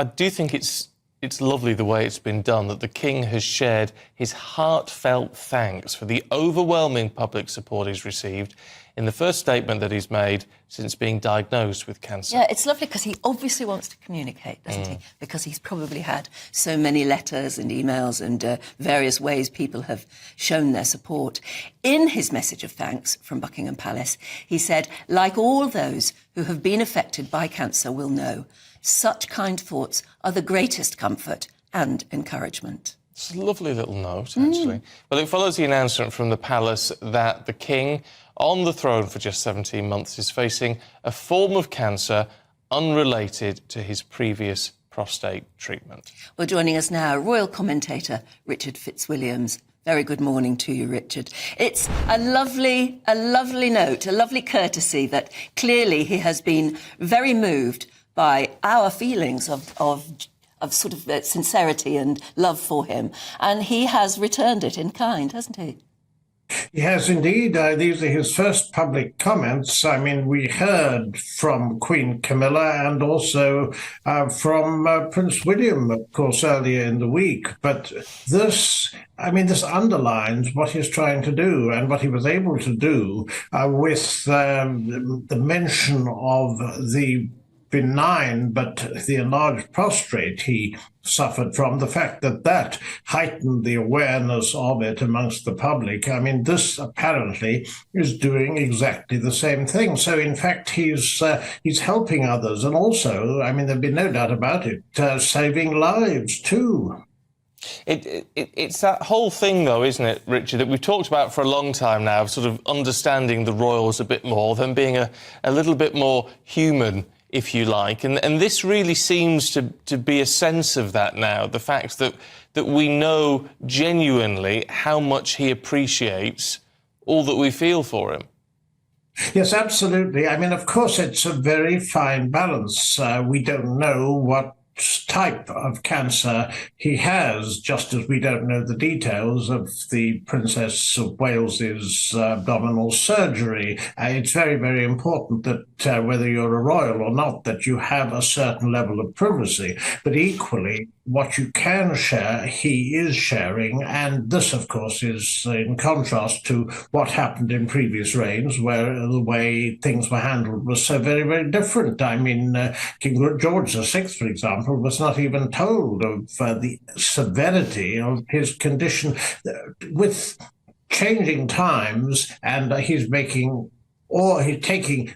I do think it's lovely the way it's been done, that the King has shared his heartfelt thanks for the overwhelming public support he's received in the first statement that he's made since being diagnosed with cancer. Yeah, it's lovely because he obviously wants to communicate, doesn't he? Because he's probably had so many letters and emails and various ways people have shown their support. In his message of thanks from Buckingham Palace, he said, like all those who have been affected by cancer will know, such kind thoughts are the greatest comfort and encouragement. It's a lovely little note, actually. But it follows the announcement from the palace that the King, on the throne for just 17 months, is facing a form of cancer unrelated to his previous prostate treatment. Well, joining us now, royal commentator Richard Fitzwilliams. Very good morning to you, Richard. It's a lovely note, a lovely courtesy that clearly he has been very moved by our feelings of sort of sincerity and love for him. And he has returned it in kind, hasn't he? He has indeed. These are his first public comments. I mean, we heard from Queen Camilla and also from Prince William, of course, earlier in the week. But this underlines what he's trying to do and what he was able to do with the mention of the benign but the enlarged prostate he suffered from, the fact that heightened the awareness of it amongst the public. I mean, this apparently is doing exactly the same thing. So, in fact, he's helping others. And also, I mean, there'd be no doubt about it, saving lives too. It's that whole thing, though, isn't it, Richard, that we've talked about for a long time now, sort of understanding the royals a bit more, them being a little bit more human, if you like. And this really seems to be a sense of that now, the fact that we know genuinely how much he appreciates all that we feel for him. Yes, absolutely. I mean, of course, it's a very fine balance. We don't know what type of cancer he has, just as we don't know the details of the Princess of Wales's abdominal surgery. It's very, very important that whether you're a royal or not, that you have a certain level of privacy. But equally, what you can share, he is sharing. And this, of course, is in contrast to what happened in previous reigns, where the way things were handled was so very, very different. I mean, King George VI, for example, was not even told of the severity of his condition. With changing times, and he's taking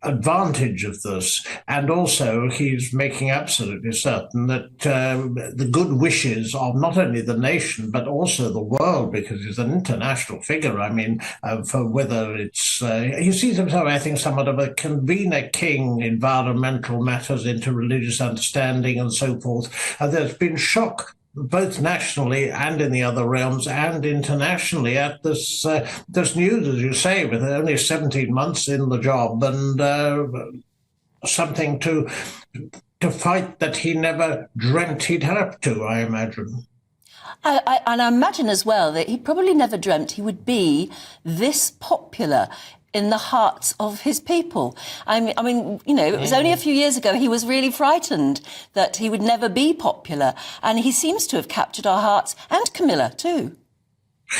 advantage of this, and also he's making absolutely certain that the good wishes of not only the nation but also the world, because he's an international figure. I mean, for whether it's he sees himself, I think, somewhat of a convener king, environmental matters, interreligious understanding, and so forth. There's been shock both nationally and in the other realms and internationally at this news, as you say, with only 17 months in the job, and something to fight that he never dreamt he'd have to, I imagine. And I imagine as well that he probably never dreamt he would be this popular in the hearts of his people. I mean, you know, it was only a few years ago he was really frightened that he would never be popular, and he seems to have captured our hearts, and Camilla too.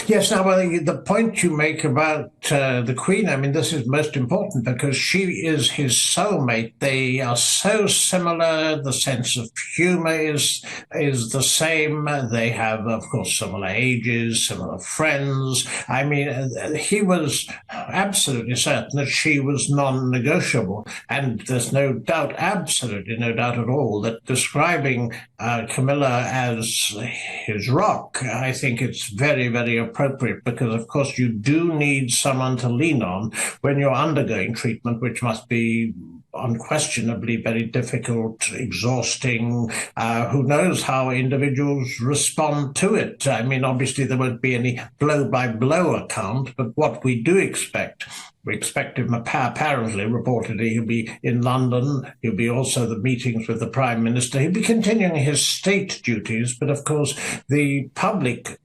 Yes, now, the point you make about the Queen, I mean, this is most important because she is his soulmate. They are so similar. The sense of humour is the same. They have, of course, similar ages, similar friends. I mean, he was absolutely certain that she was non-negotiable. And there's no doubt, absolutely no doubt at all, that describing Camilla as his rock, I think it's very, very appropriate, because of course you do need someone to lean on when you're undergoing treatment, which must be unquestionably very difficult, exhausting. Who knows how individuals respond to it? I mean, obviously there won't be any blow-by-blow account, but what we do expect, we expect him, apparently, reportedly, he'll be in London. He'll be also the meetings with the Prime Minister. He'll be continuing his state duties, but of course the public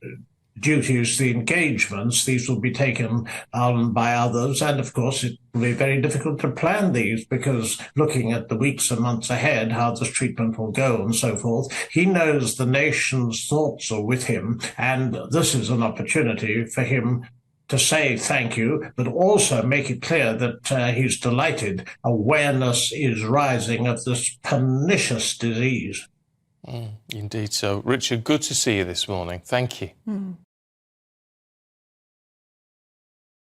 duties, the engagements. These will be taken on by others. And of course, it will be very difficult to plan these because looking at the weeks and months ahead, how this treatment will go and so forth, he knows the nation's thoughts are with him. And this is an opportunity for him to say thank you, but also make it clear that he's delighted. Awareness is rising of this pernicious disease. Indeed so. Richard, good to see you this morning. Thank you.